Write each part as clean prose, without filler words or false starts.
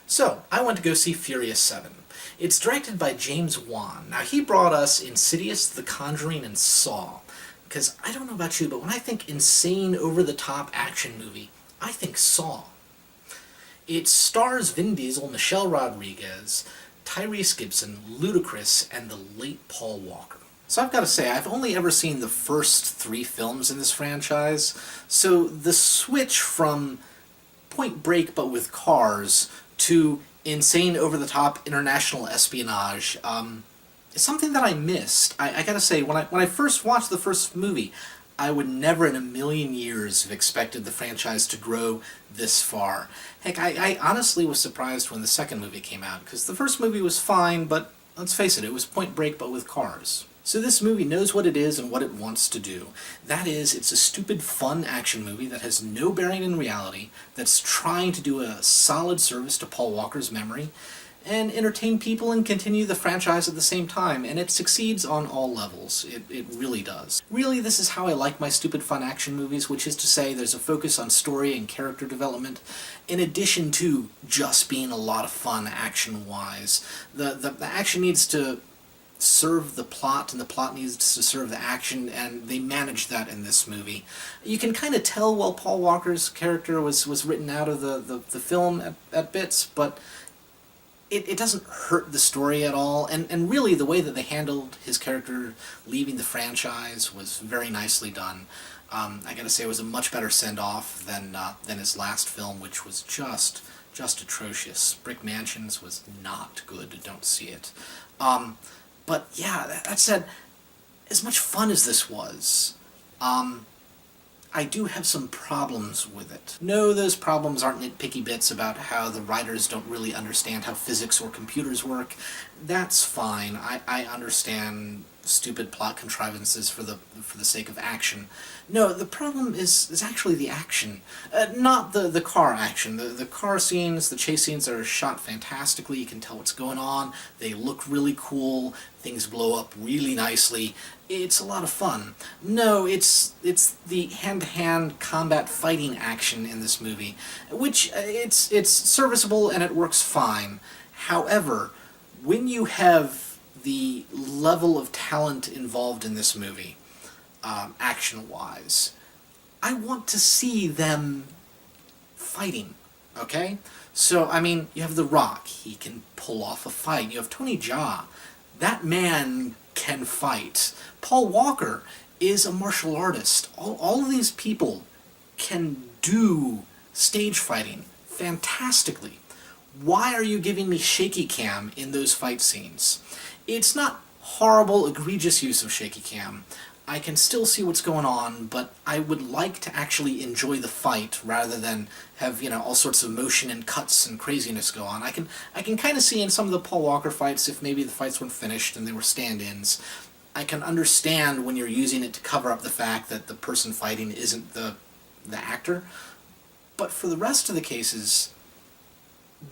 So, I went to go see Furious 7. It's directed by James Wan. Now, he brought us Insidious, The Conjuring, and Saw. Because, I don't know about you, but when I think insane, over-the-top action movie, I think Saw. It stars Vin Diesel, Michelle Rodriguez, Tyrese Gibson, Ludacris, and the late Paul Walker. So I've got to say, I've only ever seen the first 3 films in this franchise, so the switch from Point Break but with cars to insane over-the-top international espionage is something that I missed. I gotta say, when I first watched the first movie, I would never in a million years have expected the franchise to grow this far. Heck, I honestly was surprised when the second movie came out, because the first movie was fine, but let's face it was Point Break but with cars. So this movie knows what it is and what it wants to do. That is, it's a stupid, fun action movie that has no bearing in reality, that's trying to do a solid service to Paul Walker's memory, and entertain people and continue the franchise at the same time, and it succeeds on all levels. It really does. Really, this is how I like my stupid fun action movies, which is to say there's a focus on story and character development, in addition to just being a lot of fun action-wise. The action needs to serve the plot, and the plot needs to serve the action, and they manage that in this movie. You can kind of tell while Paul Walker's character was written out of the film at bits, but it doesn't hurt the story at all, and really the way that they handled his character leaving the franchise was very nicely done. I gotta say, it was a much better send-off than his last film, which was just atrocious. Brick Mansions was not good, don't see it. But yeah, that said, as much fun as this was, I do have some problems with it. No, those problems aren't nitpicky bits about how the writers don't really understand how physics or computers work. That's fine. I understand stupid plot contrivances for the sake of action. No, the problem is actually the action. Not the car action. The car scenes, the chase scenes are shot fantastically. You can tell what's going on. They look really cool. Things blow up really nicely. It's a lot of fun. No, it's the hand-to-hand combat fighting action in this movie, which it's serviceable and it works fine. However, when you have the level of talent involved in this movie, action-wise, I want to see them fighting, okay? So, I mean, you have The Rock, he can pull off a fight. You have Tony Jaa, that man can fight. Paul Walker is a martial artist. All of these people can do stage fighting fantastically. Why are you giving me shaky cam in those fight scenes? It's not horrible, egregious use of shaky cam. I can still see what's going on, but I would like to actually enjoy the fight rather than have, all sorts of motion and cuts and craziness go on. I can kind of see in some of the Paul Walker fights, if maybe the fights weren't finished and they were stand-ins, I can understand when you're using it to cover up the fact that the person fighting isn't the actor. But for the rest of the cases,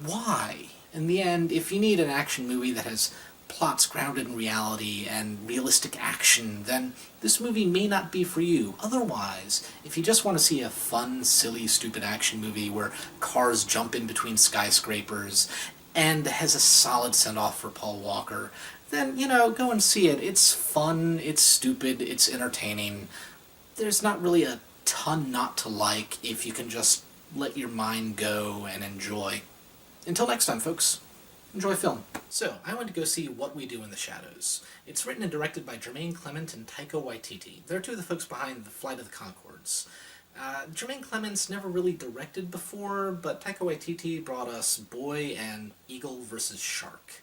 why? In the end, if you need an action movie that has plots grounded in reality and realistic action, then this movie may not be for you. Otherwise, if you just want to see a fun, silly, stupid action movie where cars jump in between skyscrapers and has a solid send-off for Paul Walker, then, go and see it. It's fun, it's stupid, it's entertaining. There's not really a ton not to like if you can just let your mind go and enjoy. Until next time, folks. Enjoy film. So, I went to go see What We Do in the Shadows. It's written and directed by Jermaine Clement and Taika Waititi. They're two of the folks behind The Flight of the Conchords. Jermaine Clement's never really directed before, but Taika Waititi brought us Boy and Eagle vs. Shark.